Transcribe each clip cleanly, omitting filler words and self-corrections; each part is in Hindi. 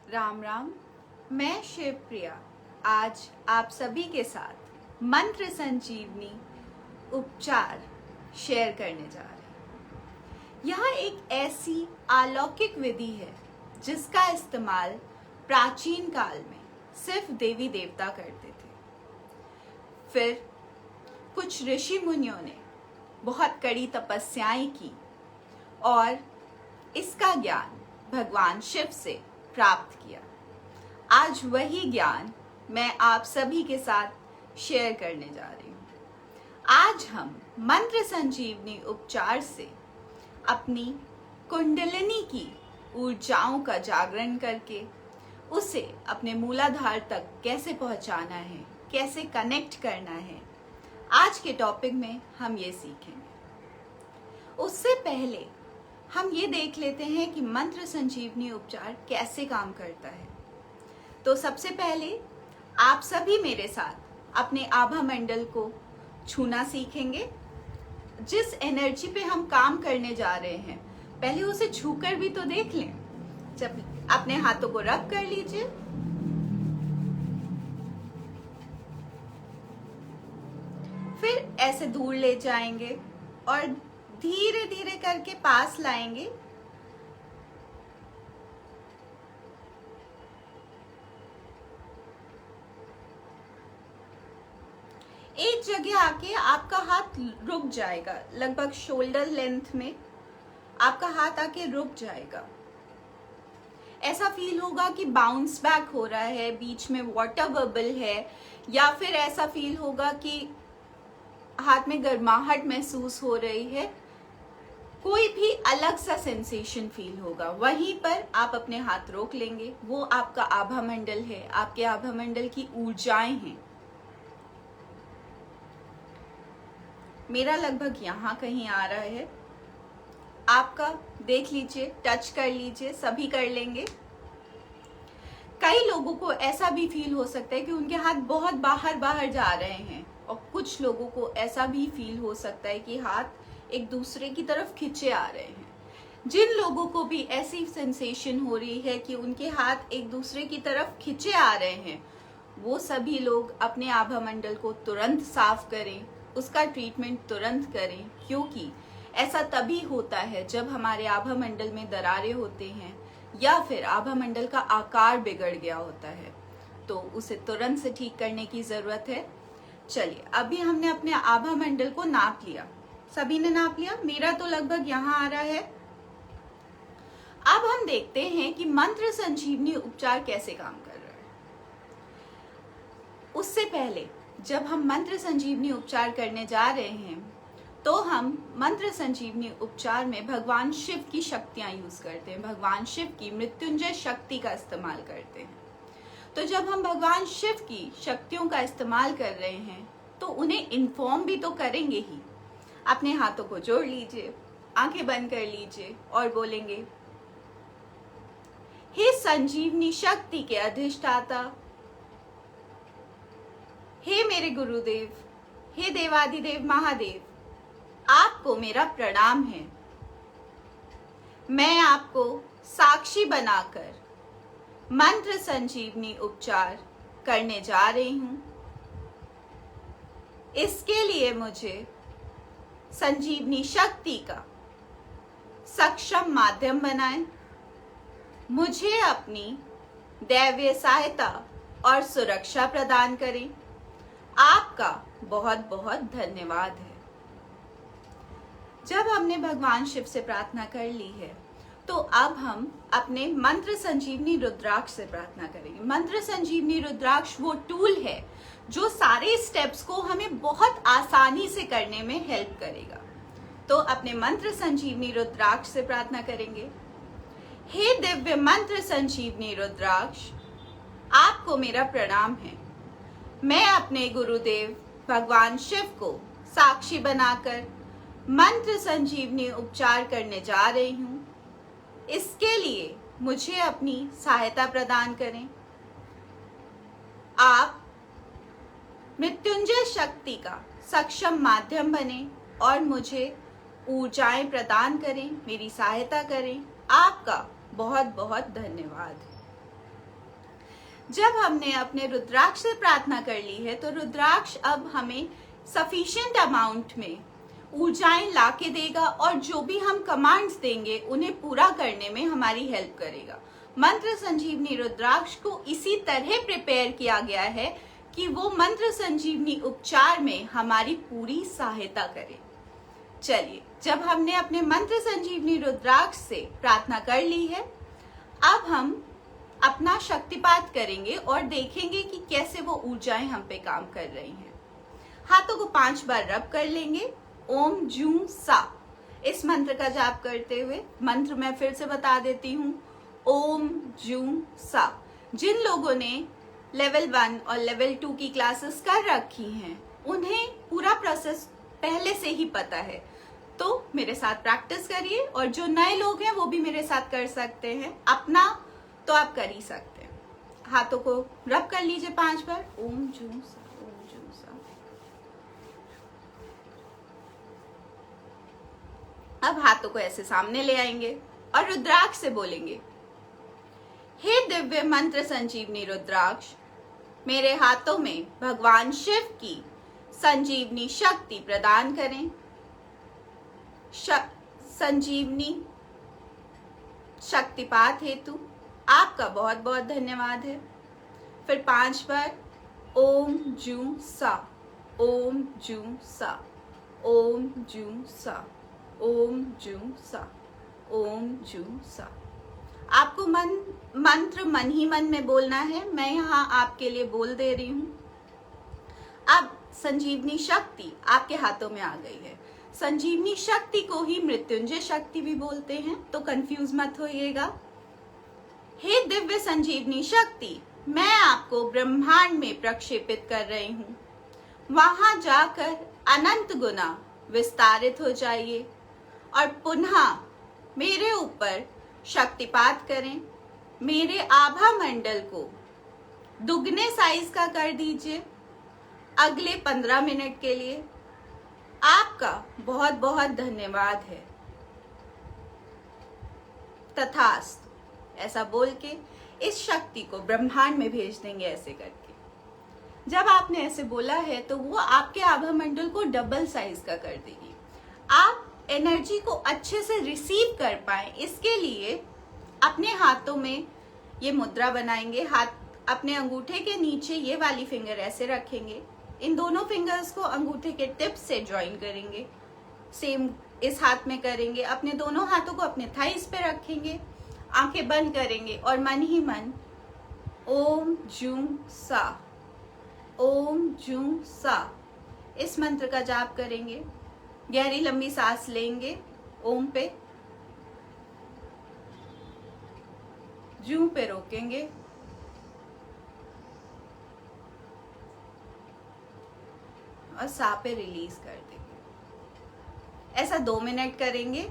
राम राम। मैं शिवप्रिया आज आप सभी के साथ मंत्र संजीवनी उपचार शेयर करने जा रही हूँ। यह एक ऐसी अलौकिक विधि है जिसका इस्तेमाल प्राचीन काल में सिर्फ देवी देवता करते थे। फिर कुछ ऋषि मुनियों ने बहुत कड़ी तपस्याएं की और इसका ज्ञान भगवान शिव से प्राप्त किया। आज वही ज्ञान मैं आप सभी के साथ शेयर करने जा रही हूँ। आज हम मंत्र संजीवनी उपचार से अपनी कुंडलिनी की ऊर्जाओं का जागरण करके उसे अपने मूलाधार तक कैसे पहुंचाना है, कैसे कनेक्ट करना है, आज के टॉपिक में हम ये सीखेंगे। उससे पहले हम ये देख लेते हैं कि मंत्र संजीवनी उपचार कैसे काम करता है। तो सबसे पहले आप सभी मेरे साथ अपने आभा मंडल को छूना सीखेंगे। जिस एनर्जी पे हम काम करने जा रहे हैं पहले उसे छूकर भी तो देख लें। जब अपने हाथों को रब कर लीजिए, फिर ऐसे दूर ले जाएंगे और धीरे धीरे करके पास लाएंगे। एक जगह आके आपका हाथ रुक जाएगा, लगभग शोल्डर लेंथ में आपका हाथ आके रुक जाएगा। ऐसा फील होगा कि बाउंस बैक हो रहा है, बीच में वाटर बबल है, या फिर ऐसा फील होगा कि हाथ में गर्माहट महसूस हो रही है। कोई भी अलग सा सेंसेशन फील होगा। वहीं पर आप अपने हाथ रोक लेंगे। वो आपका आभा मंडल है, आपके आभा मंडल की ऊर्जाएं हैं। मेरा लगभग यहाँ कहीं आ रहा है, आपका देख लीजिए, टच कर लीजिए, सभी कर लेंगे। कई लोगों को ऐसा भी फील हो सकता है कि उनके हाथ बहुत बाहर बाहर जा रहे हैं, और कुछ लोगों को ऐसा भी फील हो सकता है कि हाथ एक दूसरे की तरफ खिंचे आ रहे हैं। जिन लोगों को भी ऐसी सेंसेशन हो रही है कि उनके हाथ एक दूसरे की तरफ खिंचे आ रहे हैं, वो सभी लोग अपने आभा मंडल को तुरंत साफ करें, उसका ट्रीटमेंट तुरंत करें। क्योंकि ऐसा तभी होता है जब हमारे आभा मंडल में दरारें होते हैं या फिर आभा मंडल का आकार बिगड़ गया होता है, तो उसे तुरंत से ठीक करने की जरूरत है। चलिए, अभी हमने अपने आभा मंडल को नाप लिया, सभी ने नाप लिया। मेरा तो लगभग यहाँ आ रहा है। अब हम देखते हैं कि मंत्र संजीवनी उपचार कैसे काम कर रहा है। उससे पहले जब हम मंत्र संजीवनी उपचार करने जा रहे हैं तो हम मंत्र संजीवनी उपचार में भगवान शिव की शक्तियां यूज करते हैं, भगवान शिव की मृत्युंजय शक्ति का इस्तेमाल करते हैं। तो जब हम भगवान शिव की शक्तियों का इस्तेमाल कर रहे हैं तो उन्हें इन्फॉर्म भी तो करेंगे ही। अपने हाथों को जोड़ लीजिए, आंखें बंद कर लीजिए और बोलेंगे, हे संजीवनी शक्ति के अधिष्ठाता, हे मेरे गुरुदेव, हे देवादिदेव महादेव, आपको मेरा प्रणाम है। मैं आपको साक्षी बनाकर मंत्र संजीवनी उपचार करने जा रही हूं। इसके लिए मुझे संजीवनी शक्ति का सक्षम माध्यम बनाएं। मुझे अपनी दैवीय सहायता और सुरक्षा प्रदान करें। आपका बहुत बहुत धन्यवाद है। जब हमने भगवान शिव से प्रार्थना कर ली है तो अब हम अपने मंत्र संजीवनी रुद्राक्ष से प्रार्थना करेंगे। मंत्र संजीवनी रुद्राक्ष वो टूल है जो सारे स्टेप्स को हमें बहुत आसानी से करने में हेल्प करेगा। तो अपने मंत्र संजीवनी रुद्राक्ष से प्रार्थना करेंगे, हे दिव्य मंत्र संजीवनी रुद्राक्ष, आपको मेरा प्रणाम है। मैं अपने गुरुदेव भगवान शिव को साक्षी बनाकर मंत्र संजीवनी उपचार करने जा रही हूं। इसके लिए मुझे अपनी सहायता प्रदान करें। आप मृत्युंजय शक्ति का सक्षम माध्यम बने और मुझे ऊर्जाएं प्रदान करें, मेरी सहायता करें। आपका बहुत बहुत धन्यवाद। जब हमने अपने रुद्राक्ष से प्रार्थना कर ली है तो रुद्राक्ष अब हमें सफिशिएंट अमाउंट में ऊर्जाएं ला के देगा और जो भी हम कमांड्स देंगे उन्हें पूरा करने में हमारी हेल्प करेगा। मंत्र संजीवनी रुद्राक्ष को इसी तरह प्रिपेयर किया गया है कि वो मंत्र संजीवनी उपचार में हमारी पूरी सहायता करे। चलिए, जब हमने अपने मंत्र संजीवनी रुद्राक्ष से प्रार्थना कर ली है, अब हम अपना शक्तिपात करेंगे और देखेंगे कि कैसे वो ऊर्जाएं हम पे काम कर रही हैं। हाथों को 5 बार रब कर लेंगे। ओम जूं सा इस मंत्र का जाप करते हुए, मंत्र मैं फिर से बता देती हूँ, ओम जूं सा। जिन लोगों ने लेवल 1 और लेवल 2 की क्लासेस कर रखी हैं उन्हें पूरा प्रोसेस पहले से ही पता है, तो मेरे साथ प्रैक्टिस करिए। और जो नए लोग हैं वो भी मेरे साथ कर सकते हैं, अपना तो आप कर ही सकते हैं। हाथों को रब कर लीजिए 5 बार। ओम जूं सा, ओम जूं सा। अब हाथों को ऐसे सामने ले आएंगे और रुद्राक्ष से बोलेंगे, हे दिव्य मंत्र संजीवनी रुद्राक्ष, मेरे हाथों में भगवान शिव की संजीवनी शक्ति प्रदान करें। संजीवनी शक्तिपात हेतु आपका बहुत बहुत धन्यवाद है। फिर 5 बार ओम जूं सा, ओम जूं सा, ओम जूं सा, ओम जूं सा, ओम जूं सा। आपको मंत्र मन ही मन में बोलना है, मैं यहाँ आपके लिए बोल दे रही हूँ। अब संजीवनी शक्ति आपके हाथों में आ गई है। संजीवनी शक्ति को ही मृत्युंजय शक्ति भी बोलते हैं, तो कंफ्यूज मत होइएगा। हे दिव्य संजीवनी शक्ति, मैं आपको ब्रह्मांड में प्रक्षेपित कर रही हूँ। वहां जाकर अनंत गुना विस्तारित हो जाइए और पुनः मेरे ऊपर शक्तिपात करें। मेरे आभा मंडल को दुगने साइज का कर दीजिए अगले 15 मिनट के लिए। आपका बहुत बहुत धन्यवाद है। तथास्तु ऐसा बोल के इस शक्ति को ब्रह्मांड में भेज देंगे ऐसे करके। जब आपने ऐसे बोला है तो वो आपके आभा मंडल को डबल साइज का कर देगी। आप एनर्जी को अच्छे से रिसीव कर पाए, इसके लिए अपने हाथों में ये मुद्रा बनाएंगे। हाथ अपने अंगूठे के नीचे ये वाली फिंगर ऐसे रखेंगे, इन दोनों फिंगर्स को अंगूठे के टिप से ज्वाइन करेंगे, सेम इस हाथ में करेंगे। अपने दोनों हाथों को अपने थाइस पे रखेंगे, आंखें बंद करेंगे और मन ही मन ओम जूं सा, ओम जूं सा इस मंत्र का जाप करेंगे। गहरी लंबी सांस लेंगे, ओम पे, जूं पे रोकेंगे और सा पे रिलीज कर देंगे। ऐसा 2 मिनट करेंगे।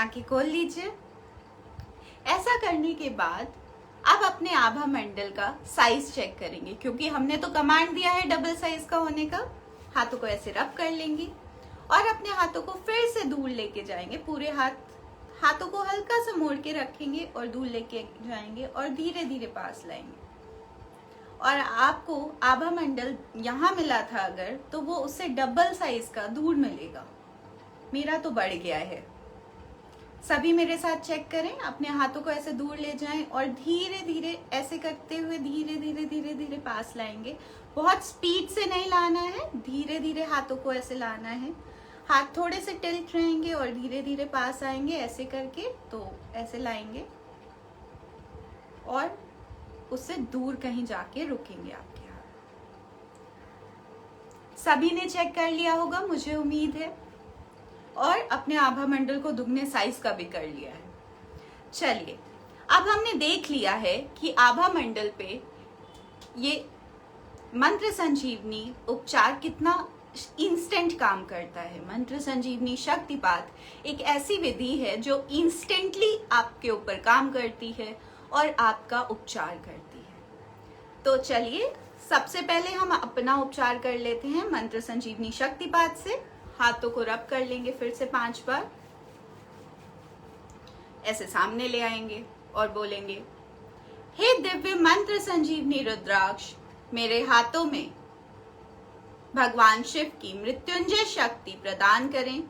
आंखें खोल लीजिए। ऐसा करने के बाद अब अपने आभा मंडल का साइज चेक करेंगे, क्योंकि हमने तो कमांड दिया है डबल साइज का होने का। हाथों को ऐसे रब कर लेंगे और अपने हाथों को फिर से दूर लेके जाएंगे। पूरे हाथों को हल्का सा मोड़ के रखेंगे और दूर लेके जाएंगे और धीरे धीरे पास लाएंगे। और आपको आभा मंडल यहाँ मिला था अगर, तो वो उससे डबल साइज का दूर मिलेगा। मेरा तो बढ़ गया है। सभी मेरे साथ चेक करें। अपने हाथों को ऐसे दूर ले जाएं और धीरे धीरे ऐसे करते हुए धीरे धीरे धीरे धीरे पास लाएंगे। बहुत स्पीड से नहीं लाना है, धीरे धीरे हाथों को ऐसे लाना है। हाथ थोड़े से टिल्ट रहेंगे और धीरे धीरे पास आएंगे ऐसे करके। तो ऐसे लाएंगे और उससे दूर कहीं जाके रुकेंगे आपके हाथ। सभी ने चेक कर लिया होगा मुझे उम्मीद है, और अपने आभा मंडल को दुगने साइज का भी कर लिया है। चलिए, अब हमने देख लिया है कि आभा मंडल पे ये मंत्र संजीवनी उपचार कितना इंस्टेंट काम करता है। मंत्र संजीवनी शक्तिपात एक ऐसी विधि है जो इंस्टेंटली आपके ऊपर काम करती है और आपका उपचार करती है। तो चलिए, सबसे पहले हम अपना उपचार कर लेते हैं मंत्र संजीवनी शक्तिपात से। हाथों को रब कर लेंगे फिर से 5 बार। ऐसे सामने ले आएंगे और बोलेंगे, हे दिव्य मंत्र संजीवनी रुद्राक्ष, मेरे हाथों में भगवान शिव की मृत्युंजय शक्ति प्रदान करें।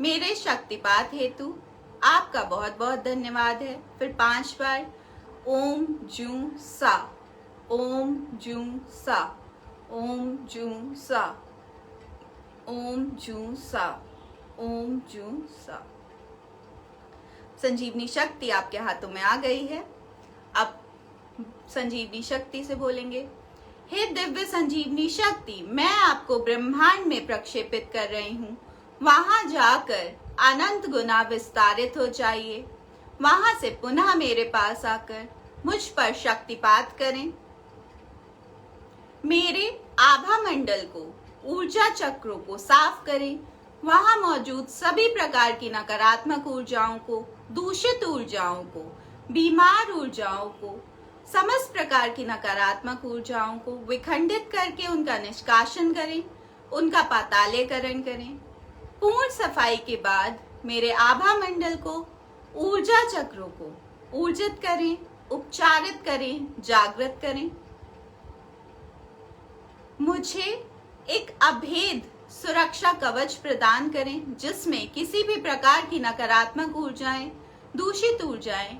मेरे शक्तिपात हेतु आपका बहुत बहुत धन्यवाद है। फिर 5 बार ओम जूं सा, ओम जूं सा, ओम जूं सा, ओम जूं सा, ओम जूं सा। संजीवनी शक्ति आपके हाथों में आ गई है। अब संजीवनी शक्ति से बोलेंगे, हे दिव्य संजीवनी शक्ति, मैं आपको ब्रह्मांड में प्रक्षेपित कर रही हूँ। वहां जाकर अनंत गुना विस्तारित हो जाइए। वहां से पुनः मेरे पास आकर मुझ पर शक्तिपात करें। मेरे आभा मंडल को, ऊर्जा चक्रों को साफ करें। वहां मौजूद सभी प्रकार की नकारात्मक ऊर्जाओं को, दूषित ऊर्जाओं को, बीमार ऊर्जाओं को, समस्त प्रकार की नकारात्मक ऊर्जाओं को विखंडित करके उनका निष्कासन करें, उनका पातालीकरण करें। पूर्ण सफाई के बाद मेरे आभा मंडल को, ऊर्जा चक्रों को ऊर्जित करें, उपचारित करें, जागृत करें। मुझे एक अभेद सुरक्षा कवच प्रदान करें, जिसमें किसी भी प्रकार की नकारात्मक ऊर्जाएं, दूषित ऊर्जाएं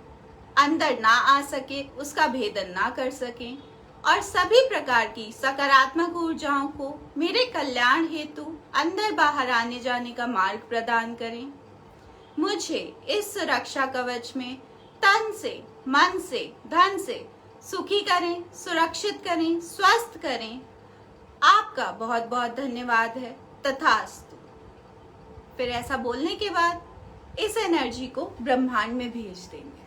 अंदर ना आ सके, उसका भेदन ना कर सकें, और सभी प्रकार की सकारात्मक ऊर्जाओं को मेरे कल्याण हेतु अंदर बाहर आने जाने का मार्ग प्रदान करें। मुझे इस सुरक्षा कवच में तन से, मन से, धन से सुखी करें, सुरक्षित करें, स्वस्थ करें। आपका बहुत बहुत धन्यवाद है। तथास्तु। फिर ऐसा बोलने के बाद इस एनर्जी को ब्रह्मांड में भेज देंगे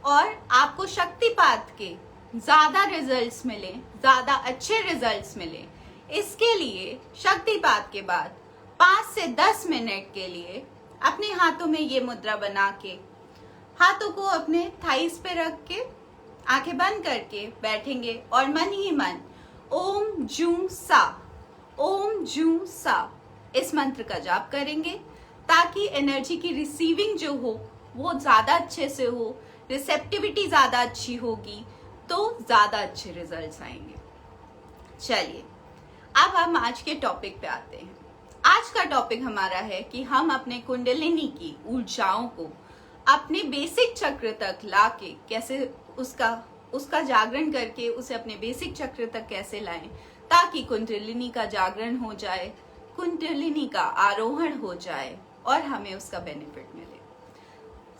और आपको शक्तिपात के ज्यादा रिजल्ट्स मिले, ज्यादा अच्छे रिजल्ट्स मिले। इसके लिए शक्तिपात के बाद 5 से 10 मिनट के लिए अपने हाथों में ये मुद्रा बना के, हाथों को अपने थाइस पे रख के, आंखें बंद करके बैठेंगे और मन ही मन ओम जूं सा, ओम जूं सा इस मंत्र का जाप करेंगे, ताकि एनर्जी की रिसीविंग जो हो वो ज्यादा अच्छे से हो, रिसेप्टिविटी ज्यादा अच्छी होगी, तो ज्यादा अच्छे रिजल्ट्स आएंगे। चलिए, अब हम आज के टॉपिक पे आते हैं। आज का टॉपिक हमारा है कि हम अपने कुंडलिनी की ऊर्जाओं को अपने बेसिक चक्र तक लाके कैसे उसका जागरण करके उसे अपने बेसिक चक्र तक कैसे लाएं, ताकि कुंडलिनी का जागरण हो जाए, कुंडलिनी का आरोहण हो जाए और हमें उसका बेनिफिट मिले।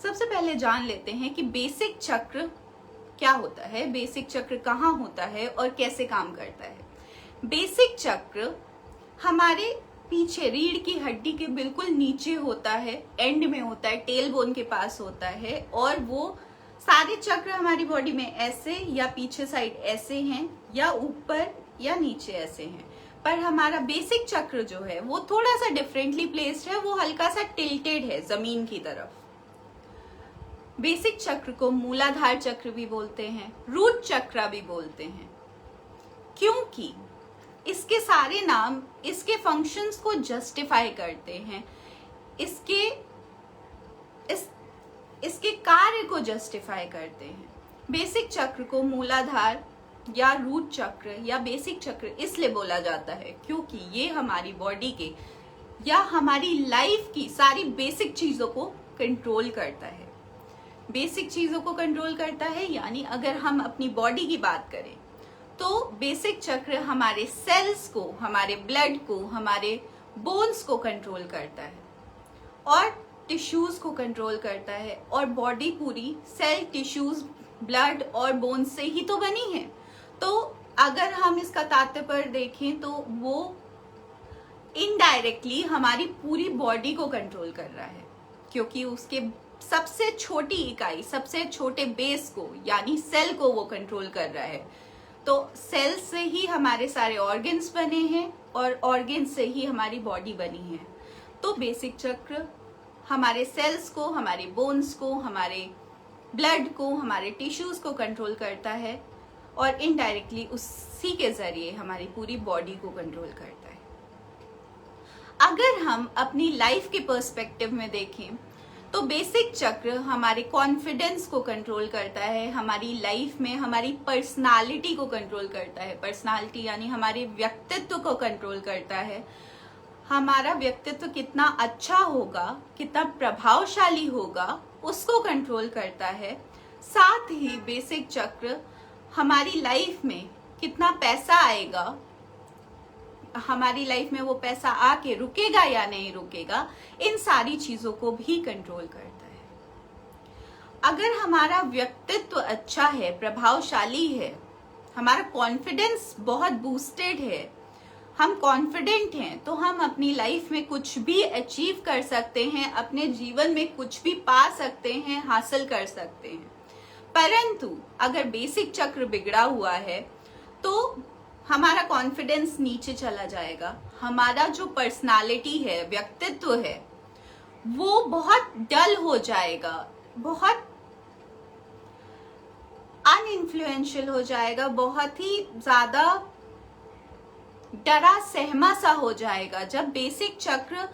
सबसे पहले जान लेते हैं कि बेसिक चक्र क्या होता है, बेसिक चक्र कहाँ होता है और कैसे काम करता है। बेसिक चक्र हमारे पीछे रीढ़ की हड्डी के बिल्कुल नीचे होता है, एंड में होता है, टेल बोन के पास होता है, और वो सारे चक्र हमारी बॉडी में ऐसे या पीछे साइड ऐसे हैं या ऊपर या नीचे ऐसे हैं। पर हमारा बेसिक चक्र जो है वो थोड़ा सा डिफरेंटली प्लेस्ड है, वो हल्का सा टिल्टेड है जमीन की तरफ। बेसिक चक्र को मूलाधार चक्र भी बोलते हैं, रूट चक्र भी बोलते हैं, क्योंकि इसके सारे नाम इसके फंक्शंस को जस्टिफाई करते हैं, इसके कार्य को जस्टिफाई करते हैं। बेसिक चक्र को मूलाधार या रूट चक्र या बेसिक चक्र इसलिए बोला जाता है क्योंकि ये हमारी बॉडी के या हमारी लाइफ की सारी बेसिक चीजों को कंट्रोल करता है। बेसिक चीजों को कंट्रोल करता है यानी अगर हम अपनी बॉडी की बात करें तो बेसिक चक्र हमारे सेल्स को, हमारे ब्लड को, हमारे बोन्स को कंट्रोल करता है और टिश्यूज को कंट्रोल करता है। और बॉडी पूरी सेल, टिश्यूज, ब्लड और बोन्स से ही तो बनी है। तो अगर हम इसका तात्पर्य देखें तो वो इनडायरेक्टली हमारी पूरी बॉडी को कंट्रोल कर रहा है, क्योंकि उसके सबसे छोटी इकाई, सबसे छोटे बेस को यानी सेल को वो कंट्रोल कर रहा है। तो सेल से ही हमारे सारे ऑर्गन्स बने हैं और ऑर्गन्स से ही हमारी बॉडी बनी है। तो बेसिक चक्र हमारे सेल्स को, हमारे बोन्स को, हमारे ब्लड को, हमारे टिश्यूज को कंट्रोल करता है और इनडायरेक्टली उसी के जरिए हमारी पूरी बॉडी को कंट्रोल करता है। अगर हम अपनी लाइफ के पर्सपेक्टिव में देखें तो बेसिक चक्र हमारे कॉन्फिडेंस को कंट्रोल करता है, हमारी लाइफ में हमारी पर्सनालिटी को कंट्रोल करता है। पर्सनालिटी यानी हमारे व्यक्तित्व को कंट्रोल करता है। हमारा व्यक्तित्व कितना अच्छा होगा, कितना प्रभावशाली होगा, उसको कंट्रोल करता है। साथ ही बेसिक चक्र हमारी लाइफ में कितना पैसा आएगा, हमारी लाइफ में वो पैसा आके रुकेगा या नहीं रुकेगा, इन सारी चीजों को भी कंट्रोल करता है। अगर हमारा व्यक्तित्व अच्छा है, प्रभावशाली है, हमारा कॉन्फिडेंस बहुत बूस्टेड है, हम कॉन्फिडेंट हैं, तो हम अपनी लाइफ में कुछ भी अचीव कर सकते हैं, अपने जीवन में कुछ भी पा सकते हैं, हासिल कर सकते हैं। परंतु अगर बेसिक चक्र बिगड़ा हुआ है तो हमारा कॉन्फिडेंस नीचे चला जाएगा, हमारा जो पर्सनालिटी है, व्यक्तित्व है, वो बहुत डल हो जाएगा, बहुत अनइन्फ्लुएंशियल हो जाएगा, बहुत ही ज्यादा डरा सहमा सा हो जाएगा। जब बेसिक चक्र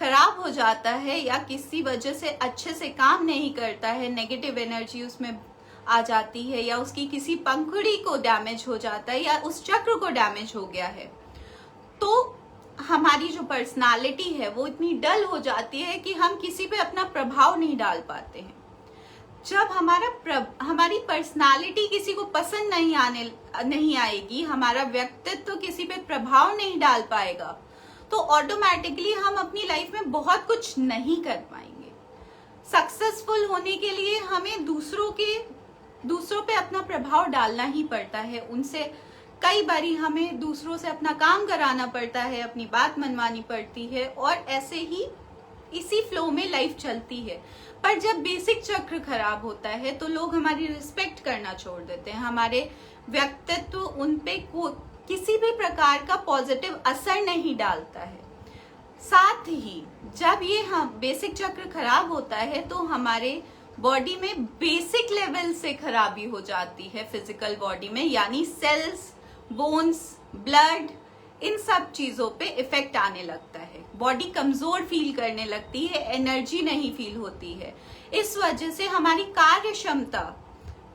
खराब हो जाता है या किसी वजह से अच्छे से काम नहीं करता है, नेगेटिव एनर्जी उसमें आ जाती है या उसकी किसी पंखुड़ी को डैमेज हो जाता है या उस चक्र को डैमेज हो गया है, तो हमारी जो पर्सनालिटी है वो इतनी डल हो जाती है कि हम किसी पे अपना प्रभाव नहीं डाल पाते हैं। जब हमारी पर्सनालिटी किसी को पसंद नहीं आएगी, हमारा व्यक्तित्व किसी पे प्रभाव नहीं डाल पाएगा, तो ऑटोमेटिकली हम अपनी लाइफ में बहुत कुछ नहीं कर पाएंगे। सक्सेसफुल होने के लिए हमें दूसरों पे अपना प्रभाव डालना ही पड़ता है, उनसे कई बारी हमें दूसरों से अपना काम कराना पड़ता है, अपनी बात मनवानी पड़ती है और ऐसे ही इसी फ्लो में लाइफ चलती है। पर जब बेसिक चक्र खराब होता है तो लोग हमारी रिस्पेक्ट करना छोड़ देते हैं, हमारे व्यक्तित्व उन पे किसी भी प्रकार का पॉजिटिव असर नहीं डालता है। साथ ही जब ये बेसिक चक्र खराब होता है तो हमारे बॉडी में बेसिक लेवल से खराबी हो जाती है, फिजिकल बॉडी में, यानी सेल्स, बोन्स, ब्लड, इन सब चीजों पे इफेक्ट आने लगता है। बॉडी कमजोर फील करने लगती है, एनर्जी नहीं फील होती है। इस वजह से हमारी कार्य क्षमता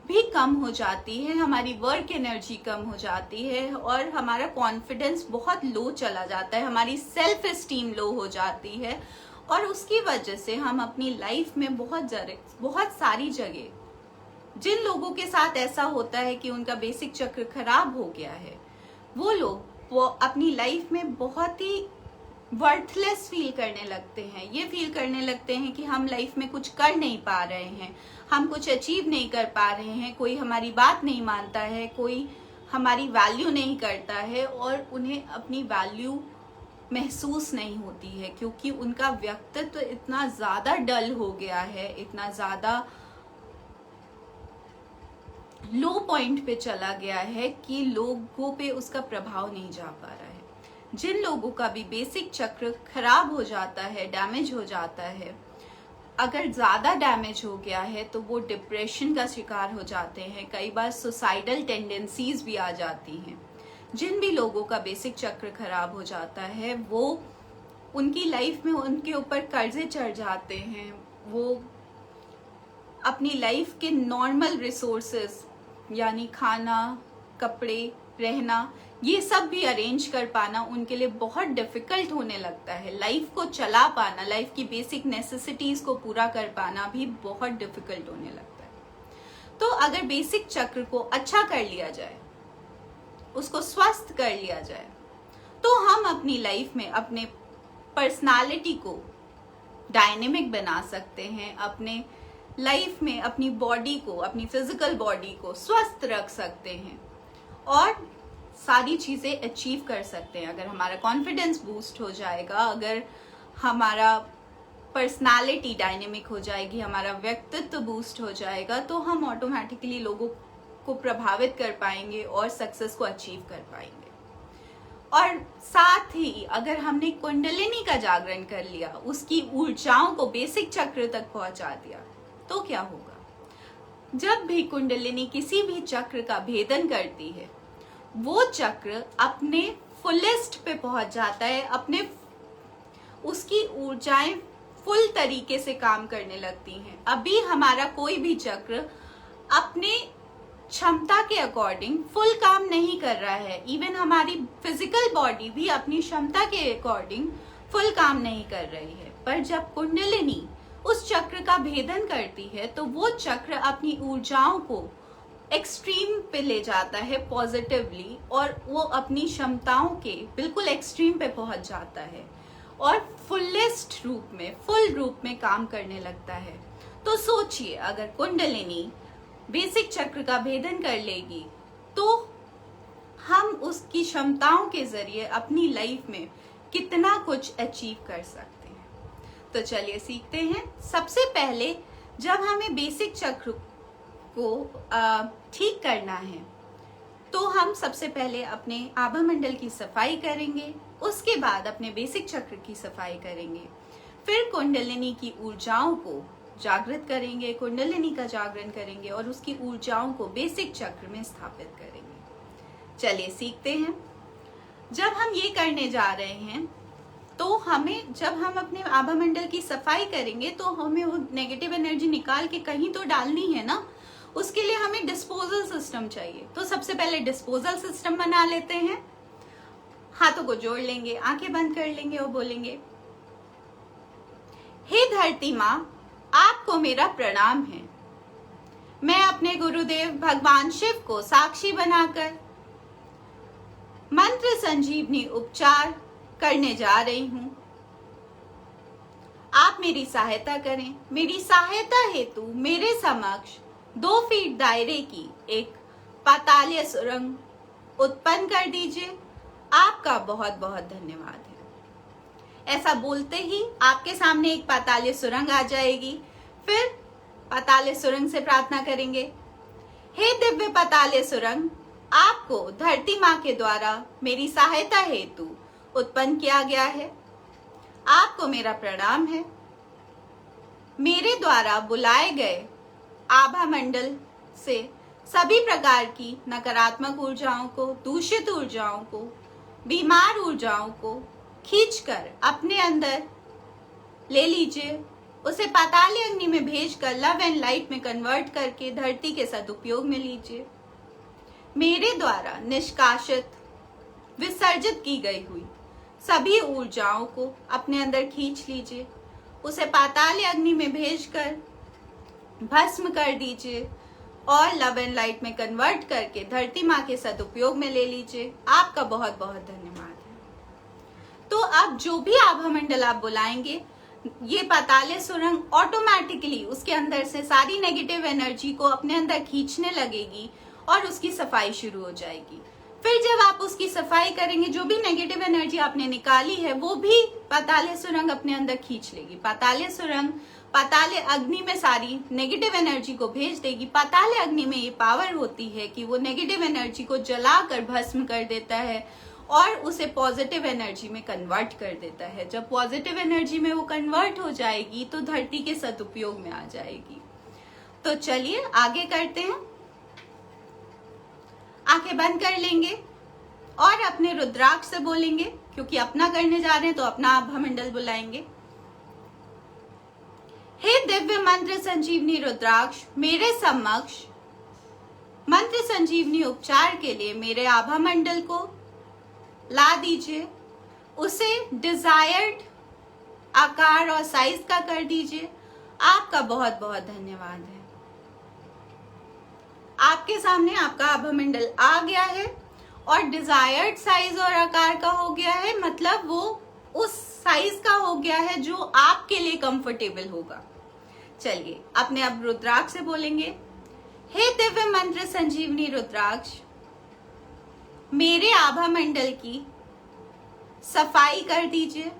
भी कम हो जाती है, हमारी वर्क एनर्जी कम हो जाती है और हमारा कॉन्फिडेंस बहुत लो चला जाता है, हमारी सेल्फ एस्टीम लो हो जाती है और उसकी वजह से हम अपनी लाइफ में बहुत सारी जगह जिन लोगों के साथ ऐसा होता है कि उनका बेसिक चक्र खराब हो गया है, वो अपनी लाइफ में बहुत ही वर्थलेस फील करने लगते हैं। ये फील करने लगते हैं कि हम लाइफ में कुछ कर नहीं पा रहे हैं, हम कुछ अचीव नहीं कर पा रहे हैं, कोई हमारी बात नहीं मानता है, कोई हमारी वैल्यू नहीं करता है और उन्हें अपनी वैल्यू महसूस नहीं होती है, क्योंकि उनका व्यक्तित्व इतना ज्यादा डल हो गया है, इतना ज्यादा लो पॉइंट पे चला गया है कि लोगों पे उसका प्रभाव नहीं जा पा रहा है। जिन लोगों का भी बेसिक चक्र खराब हो जाता है, डैमेज हो जाता है, अगर ज़्यादा डैमेज हो गया है तो वो डिप्रेशन का शिकार हो जाते हैं, कई बार सुसाइडल टेंडेंसीज भी आ जाती हैं। जिन भी लोगों का बेसिक चक्र खराब हो जाता है वो उनकी लाइफ में उनके ऊपर कर्जे चढ़ जाते हैं, वो अपनी लाइफ के नॉर्मल रिसोर्सेस यानी खाना, कपड़े, रहना, ये सब भी अरेंज कर पाना उनके लिए बहुत डिफिकल्ट होने लगता है। लाइफ को चला पाना, लाइफ की बेसिक नेसेसिटीज को पूरा कर पाना भी बहुत डिफिकल्ट होने लगता है। तो अगर बेसिक चक्र को अच्छा कर लिया जाए, उसको स्वस्थ कर लिया जाए, तो हम अपनी लाइफ में अपने पर्सनालिटी को डायनेमिक बना सकते हैं, अपने लाइफ में अपनी बॉडी को, अपनी फिजिकल बॉडी को स्वस्थ रख सकते हैं और सारी चीजें अचीव कर सकते हैं। अगर हमारा कॉन्फिडेंस बूस्ट हो जाएगा, अगर हमारा पर्सनालिटी डायनेमिक हो जाएगी, हमारा व्यक्तित्व बूस्ट हो जाएगा, तो हम ऑटोमेटिकली लोगों को प्रभावित कर पाएंगे और सक्सेस को अचीव कर पाएंगे। और साथ ही अगर हमने कुंडलिनी का जागरण कर लिया, उसकी ऊर्जाओं को बेसिक चक्र तक पहुंचा दिया, तो क्या होगा? जब भी कुंडलिनी किसी भी चक्र का भेदन करती है, वो चक्र अपने फुलेस्ट पे पहुंच जाता है, उसकी ऊर्जाएं फुल तरीके से काम करने लगती हैं। अभी हमारा कोई भी चक्र अपने क्षमता के अकॉर्डिंग फुल काम नहीं कर रहा है। इवन हमारी फिजिकल बॉडी भी अपनी क्षमता के अकॉर्डिंग फुल काम नहीं कर रही है। पर जब कुंडलिनी उस चक्र का भेदन करती है तो वो चक्र अपनी ऊर्जाओं को एक्सट्रीम पे ले जाता है पॉजिटिवली, और वो अपनी क्षमताओं के बिल्कुल एक्सट्रीम पे पहुंच जाता है और फुलेस्ट रूप में, फुल रूप में काम करने लगता है। तो सोचिए, अगर कुंडलिनी बेसिक चक्र का भेदन कर लेगी तो हम उसकी क्षमताओं के जरिए अपनी लाइफ में कितना कुछ अचीव कर सकते हैं। तो चलिए सीखते हैं। सबसे पहले जब हमें बेसिक चक्र को ठीक करना है तो हम सबसे पहले अपने आभा मंडल की सफाई करेंगे, उसके बाद अपने बेसिक चक्र की सफाई करेंगे, फिर कुंडलिनी की ऊर्जाओं को जागृत करेंगे, कुंडलिनी का जागरण करेंगे और उसकी ऊर्जाओं को बेसिक चक्र में स्थापित करेंगे। चलिए सीखते हैं। जब हम ये करने जा रहे हैं तो जब हम अपने आभा मंडल की सफाई करेंगे तो हमें वो नेगेटिव एनर्जी निकाल के कहीं तो डालनी है ना। उसके लिए हमें डिस्पोजल सिस्टम चाहिए। तो सबसे पहले डिस्पोजल सिस्टम बना लेते हैं। हाथों को जोड़ लेंगे, आंखें बंद कर लेंगे और बोलेंगे, हे धरती माँ, आपको मेरा प्रणाम है। मैं अपने गुरुदेव भगवान शिव को साक्षी बनाकर मंत्र संजीवनी उपचार करने जा रही हूं। आप मेरी सहायता करें। मेरी सहायता हेतु मेरे समक्ष 2 फीट दायरे की एक पातालीय सुरंग उत्पन्न कर दीजिए। आपका बहुत बहुत धन्यवाद है। ऐसा बोलते ही आपके सामने एक पातालीय सुरंग आ जाएगी। फिर पातालीय सुरंग से प्रार्थना करेंगे, हे दिव्य पातालीय सुरंग, आपको धरती माँ के द्वारा मेरी सहायता हेतु उत्पन्न किया गया है। आपको मेरा प्रणाम है। मेरे द्वारा बुलाए गए आभा मंडल से सभी प्रकार की नकारात्मक ऊर्जाओं को, दूषित ऊर्जाओं को, बीमार ऊर्जाओं को खींचकर अपने अंदर ले लीजिए। उसे पाताली अग्नि में भेजकर लव एंड लाइट में कन्वर्ट करके धरती के सदुपयोग में लीजिए। मेरे द्वारा निष्कासित, विसर्जित की गई हुई सभी ऊर्जाओं को अपने अंदर खींच लीजिए। उसे पाताली अग्नि में भेजकर भस्म कर दीजिए और लव एंड लाइट में कन्वर्ट करके धरती माँ के सदुपयोग में ले लीजिए। आपका बहुत बहुत धन्यवाद है। तो अब जो भी आभा मंडल आप बुलाएंगे, ये पातालीय सुरंग ऑटोमेटिकली उसके अंदर से सारी नेगेटिव एनर्जी को अपने अंदर खींचने लगेगी और उसकी सफाई शुरू हो जाएगी। फिर जब आप उसकी सफाई करेंगे, जो भी नेगेटिव एनर्जी आपने निकाली है वो भी पातालीय सुरंग अपने अंदर खींच लेगी। पातालीय सुरंग पातालीय अग्नि में सारी नेगेटिव एनर्जी को भेज देगी। पातालीय अग्नि में ये पावर होती है कि वो नेगेटिव एनर्जी को जलाकर भस्म कर देता है और उसे पॉजिटिव एनर्जी में कन्वर्ट कर देता है। जब पॉजिटिव एनर्जी में वो कन्वर्ट हो जाएगी तो धरती के सदुपयोग में आ जाएगी। तो चलिए आगे करते हैं। आंखें बंद कर लेंगे और अपने रुद्राक्ष से बोलेंगे, क्योंकि अपना करने जा रहे हैं तो अपना आभा मंडल बुलाएंगे। हे दिव्य मंत्र संजीवनी रुद्राक्ष, मेरे समक्ष मंत्र संजीवनी उपचार के लिए मेरे आभा मंडल को ला दीजिए। उसे डिजायर्ड आकार और साइज का कर दीजिए। आपका बहुत बहुत धन्यवाद है। आपके सामने आपका आभा मंडल आ गया है और डिजायर्ड साइज और आकार का हो गया है, मतलब वो उस साइज का हो गया है जो आपके लिए कंफर्टेबल होगा। चलिए अपने अब रुद्राक्ष से बोलेंगे, हे दिव्य मंत्र संजीवनी रुद्राक्ष, मेरे आभा मंडल की सफाई कर दीजिए।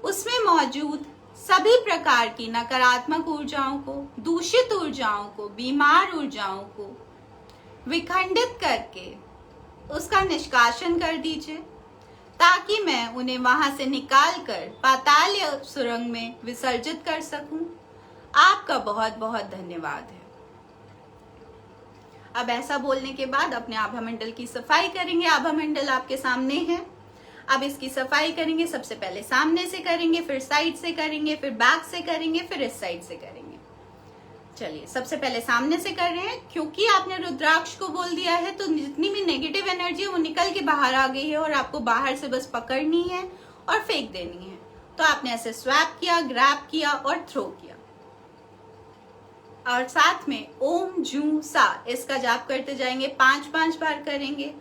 उसमें मौजूद सभी प्रकार की नकारात्मक ऊर्जाओं को, दूषित ऊर्जाओं को, बीमार ऊर्जाओं को विखंडित करके उसका निष्कासन कर दीजिए, ताकि मैं उन्हें वहां से निकालकर पाताल या सुरंग में विसर्जित कर सकूं। आपका बहुत बहुत धन्यवाद है। अब ऐसा बोलने के बाद अपने आभा मंडल की सफाई करेंगे। आभा मंडल आपके सामने है। अब इसकी सफाई करेंगे। सबसे पहले सामने से करेंगे, फिर साइड से करेंगे, फिर बैक से करेंगे, फिर इस साइड से करेंगे। चलिए सबसे पहले सामने से कर रहे हैं, क्योंकि आपने रुद्राक्ष को बोल दिया है तो जितनी भी नेगेटिव एनर्जी है वो निकल के बाहर आ गई है और आपको बाहर से बस पकड़नी है और फेंक देनी है। तो आपने ऐसे स्वैप किया, ग्रैब किया और थ्रो किया। और साथ में ओम जू सा इसका जाप करते जाएंगे। 5-5 बार करेंगे।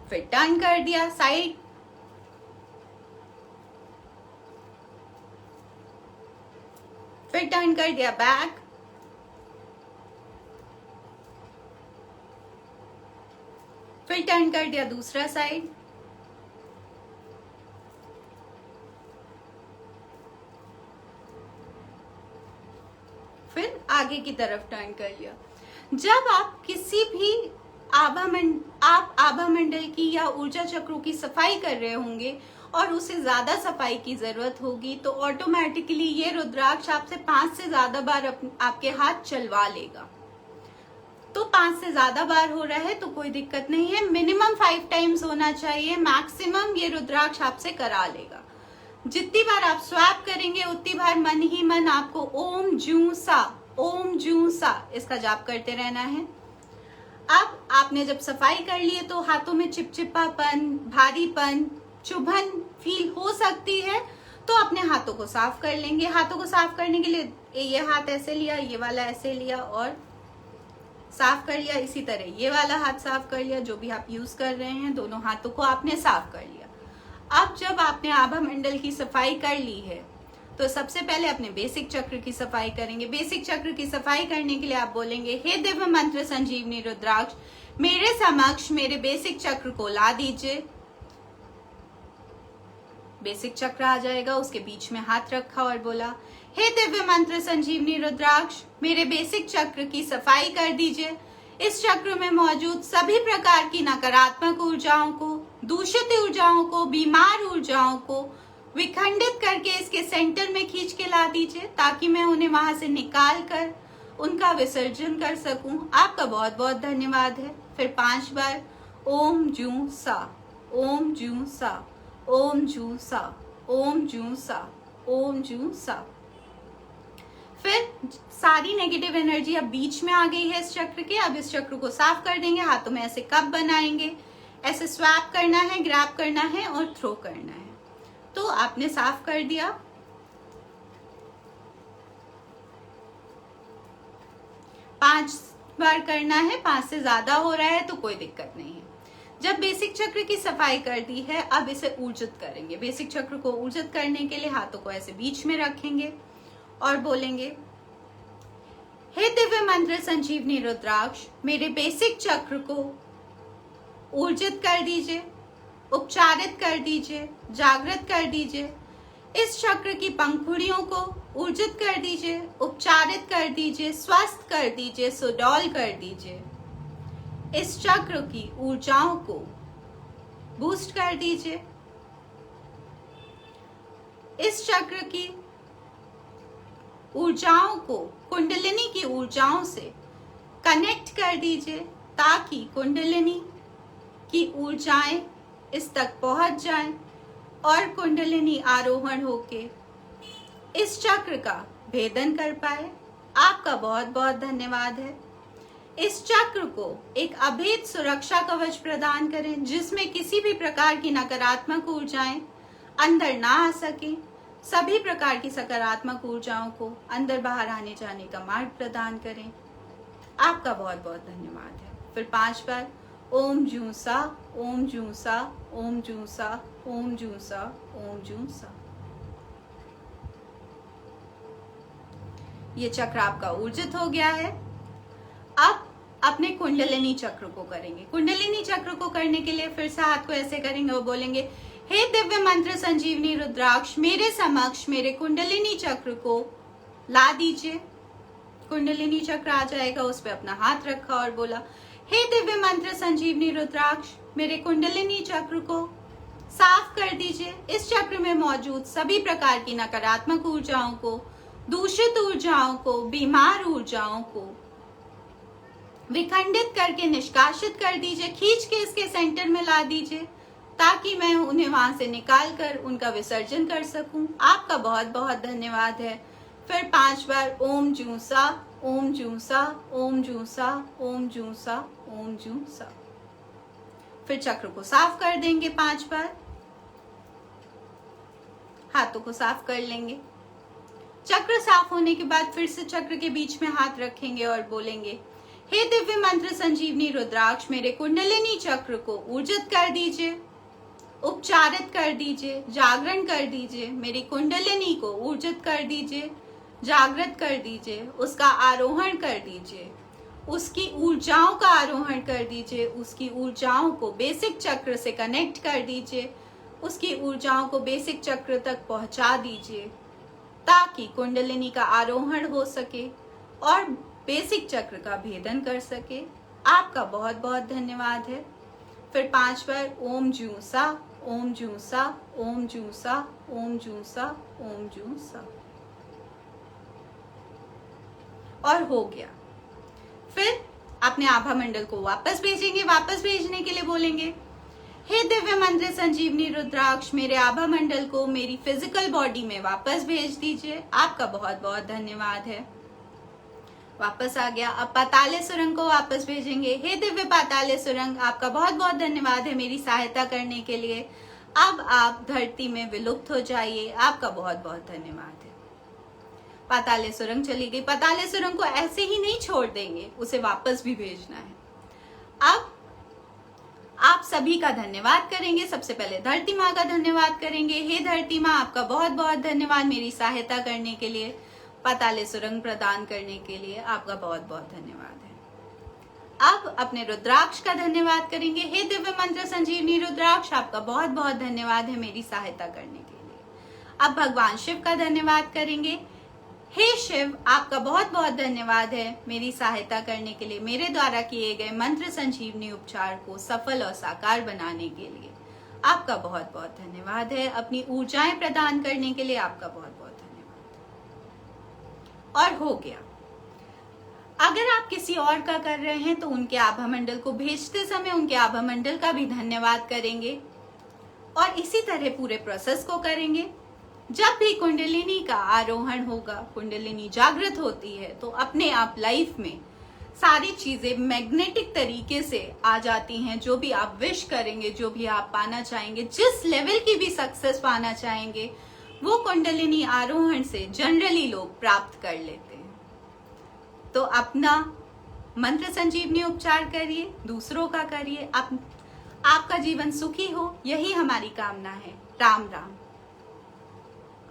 फिर टर्न कर दिया साइड, फिर टर्न कर दिया बैक, फिर टर्न कर दिया दूसरा साइड, फिर आगे की तरफ टर्न कर लिया। जब आप किसी भी आभा मंडल की या ऊर्जा चक्रों की सफाई कर रहे होंगे और उसे ज्यादा सफाई की जरूरत होगी तो ऑटोमेटिकली ये रुद्राक्ष आपसे 5 से ज्यादा बार आपके हाथ चलवा लेगा। तो 5 से ज्यादा बार हो रहा है तो कोई दिक्कत नहीं है। मिनिमम 5 टाइम्स होना चाहिए। मैक्सिमम ये रुद्राक्ष आपसे करा लेगा। जितनी बार आप स्वैप करेंगे उतनी बार मन ही मन आपको ओम जू सा इसका जाप करते रहना है। अब आपने जब सफाई कर ली है तो हाथों में चिपचिपापन, भारीपन, चुभन फील हो सकती है, तो अपने हाथों को साफ कर लेंगे। हाथों को साफ करने के लिए ये हाथ ऐसे लिया, ये वाला ऐसे लिया और साफ कर लिया। इसी तरह ये वाला हाथ साफ कर लिया। जो भी आप यूज कर रहे हैं दोनों हाथों को आपने साफ कर लिया। अब जब आपने आभा मंडल की सफाई कर ली है तो सबसे पहले अपने बेसिक चक्र की सफाई करेंगे। बेसिक चक्र की सफाई करने के लिए आप बोलेंगे, हे दिव्य मंत्र संजीवनी रुद्राक्ष, मेरे समक्ष मेरे बेसिक चक्र को ला दीजिए। बेसिक चक्र आ जाएगा, उसके बीच में हाथ रखा और बोला, हे दिव्य मंत्र संजीवनी रुद्राक्ष, मेरे बेसिक चक्र की सफाई कर दीजिए। इस चक्र में मौजूद सभी प्रकार की नकारात्मक ऊर्जाओं को, दूषित ऊर्जाओं को, बीमार ऊर्जाओं को विखंडित करके इसके सेंटर में खींच के ला दीजिए, ताकि मैं उन्हें वहां से निकाल कर उनका विसर्जन कर सकूं। आपका बहुत बहुत धन्यवाद है। फिर 5 बार ओम जू सा, ओम जू सा, ओम जू सा, ओम जू सा, ओम जू सा। फिर सारी नेगेटिव एनर्जी अब बीच में आ गई है इस चक्र के। अब इस चक्र को साफ कर देंगे। हाथों में ऐसे कप बनाएंगे, ऐसे स्वैप करना है, ग्रैब करना है और थ्रो करना है। तो आपने साफ कर दिया। पांच बार करना है। 5 से ज्यादा हो रहा है तो कोई दिक्कत नहीं है। जब बेसिक चक्र की सफाई कर दी है अब इसे ऊर्जित करेंगे। बेसिक चक्र को ऊर्जित करने के लिए हाथों को ऐसे बीच में रखेंगे और बोलेंगे, हे दिव्य मंत्र संजीवनी रुद्राक्ष, मेरे बेसिक चक्र को ऊर्जित कर दीजिए, उपचारित कर दीजिए, जागृत कर दीजिए। इस चक्र की पंखुड़ियों को ऊर्जित कर दीजिए, उपचारित कर दीजिए, स्वस्थ कर दीजिए, सुडौल कर दीजिए। इस चक्र की ऊर्जाओं को बूस्ट कर दीजिए। इस चक्र की ऊर्जाओं को कुंडलिनी की ऊर्जाओं से कनेक्ट कर दीजिए, ताकि कुंडलिनी की ऊर्जाएं इस तक पहुंच जाएं और कुंडलिनी आरोहण होके इस चक्र का भेदन कर पाए। आपका बहुत बहुत धन्यवाद है। इस चक्र को एक अभेद सुरक्षा कवच प्रदान करें, जिसमें किसी भी प्रकार की नकारात्मक ऊर्जाएं अंदर ना आ सके। सभी प्रकार की सकारात्मक ऊर्जाओं को अंदर बाहर आने जाने का मार्ग प्रदान करें। आपका बहुत बहुत धन्यवाद है। फिर 5 बार ओम जूं सा, ओम जूं सा, ओम जूं सा, ओम जूं सा, ओम जूं सा। ये चक्र आपका ऊर्जित हो गया है। अब अपने कुंडलिनी चक्र को करेंगे। कुंडलिनी चक्र को करने के लिए फिर से हाथ को ऐसे करेंगे और बोलेंगे, हे दिव्य मंत्र संजीवनी रुद्राक्ष, मेरे समक्ष मेरे कुंडलिनी चक्र को ला दीजिए। कुंडलिनी चक्र आ जाएगा, उस पे अपना हाथ रखा और बोला, हे दिव्य मंत्र संजीवनी रुद्राक्ष, मेरे कुंडलिनी चक्र को साफ कर दीजिए। इस चक्र में मौजूद सभी प्रकार की नकारात्मक ऊर्जाओं को, दूषित ऊर्जाओं को, बीमार ऊर्जाओं को विखंडित करके निष्कासित कर दीजिए। खींच के इसके सेंटर में ला दीजिए, ताकि मैं उन्हें वहां से निकाल कर उनका विसर्जन कर सकूं। आपका बहुत बहुत धन्यवाद है। फिर 5 बार ओम जूं सा, ओम जूं सा, ओम जूं सा, ओम जूं सा, ओम जूं सा। फिर चक्र को साफ कर देंगे 5 बार। हाथों को साफ कर लेंगे। चक्र साफ होने के बाद फिर से चक्र के बीच में हाथ रखेंगे और बोलेंगे, हे दिव्य मंत्र संजीवनी रुद्राक्ष, मेरे कुंडलिनी चक्र को ऊर्जित कर दीजिए, उपचारित कर दीजिए, जागरण कर दीजिए। मेरी कुंडलिनी को ऊर्जित कर दीजिए, जागृत कर दीजिए, उसका आरोहण कर दीजिए, उसकी ऊर्जाओं का आरोहण कर दीजिए, उसकी ऊर्जाओं को बेसिक चक्र से कनेक्ट कर दीजिए, उसकी ऊर्जाओं को बेसिक चक्र तक पहुंचा दीजिए, ताकि कुंडलिनी का आरोहण हो सके और बेसिक चक्र का भेदन कर सके। आपका बहुत बहुत धन्यवाद है। फिर 5 बार ओम जूं सा, ओम जूं सा, ओम जूं सा, ओम जूं सा, ओम जूं सा। और हो गया। फिर अपने आभा मंडल को वापस भेजेंगे। वापस भेजने के लिए बोलेंगे, हे दिव्य मंत्र संजीवनी रुद्राक्ष, मेरे आभा मंडल को मेरी फिजिकल बॉडी में वापस भेज दीजिए। आपका बहुत बहुत धन्यवाद है। वापस आ गया। अब पाताले सुरंग को वापस भेजेंगे। हे दिव्य पाताले सुरंग, आपका बहुत बहुत धन्यवाद है मेरी सहायता करने के लिए। अब आप धरती में विलुप्त हो जाइए। आपका बहुत बहुत धन्यवाद है। पाताले सुरंग चली गई। पाताले सुरंग को ऐसे ही नहीं छोड़ देंगे, उसे वापस भी भेजना है। अब आप सभी का धन्यवाद करेंगे। सबसे पहले धरती माँ का धन्यवाद करेंगे। हे धरती माँ, आपका बहुत बहुत धन्यवाद मेरी सहायता करने के लिए, पाताले सुरंग प्रदान करने के लिए। आपका बहुत बहुत धन्यवाद है। अब अपने रुद्राक्ष का धन्यवाद करेंगे। हे दिव्य मंत्र संजीवनी रुद्राक्ष, आपका बहुत बहुत धन्यवाद है मेरी सहायता करने के लिए। अब भगवान शिव का धन्यवाद करेंगे। हे शिव, आपका बहुत बहुत धन्यवाद है मेरी सहायता करने के लिए, मेरे द्वारा किए गए मंत्र संजीवनी उपचार को सफल और साकार बनाने के लिए। आपका बहुत बहुत धन्यवाद है। अपनी ऊर्जाएं प्रदान करने के लिए आपका बहुत बहुत धन्यवाद। और हो गया। अगर आप किसी और का कर रहे हैं तो उनके आभा मंडल को भेजते समय उनके आभा मंडल का भी धन्यवाद करेंगे और इसी तरह पूरे प्रोसेस को करेंगे। जब भी कुंडलिनी का आरोहण होगा, कुंडलिनी जागृत होती है, तो अपने आप लाइफ में सारी चीजें मैग्नेटिक तरीके से आ जाती हैं। जो भी आप विश करेंगे, जो भी आप पाना चाहेंगे, जिस लेवल की भी सक्सेस पाना चाहेंगे, वो कुंडलिनी आरोहण से जनरली लोग प्राप्त कर लेते हैं। तो अपना मंत्र संजीवनी उपचार करिए, दूसरों का करिए, आपका जीवन सुखी हो, यही हमारी कामना है। राम राम।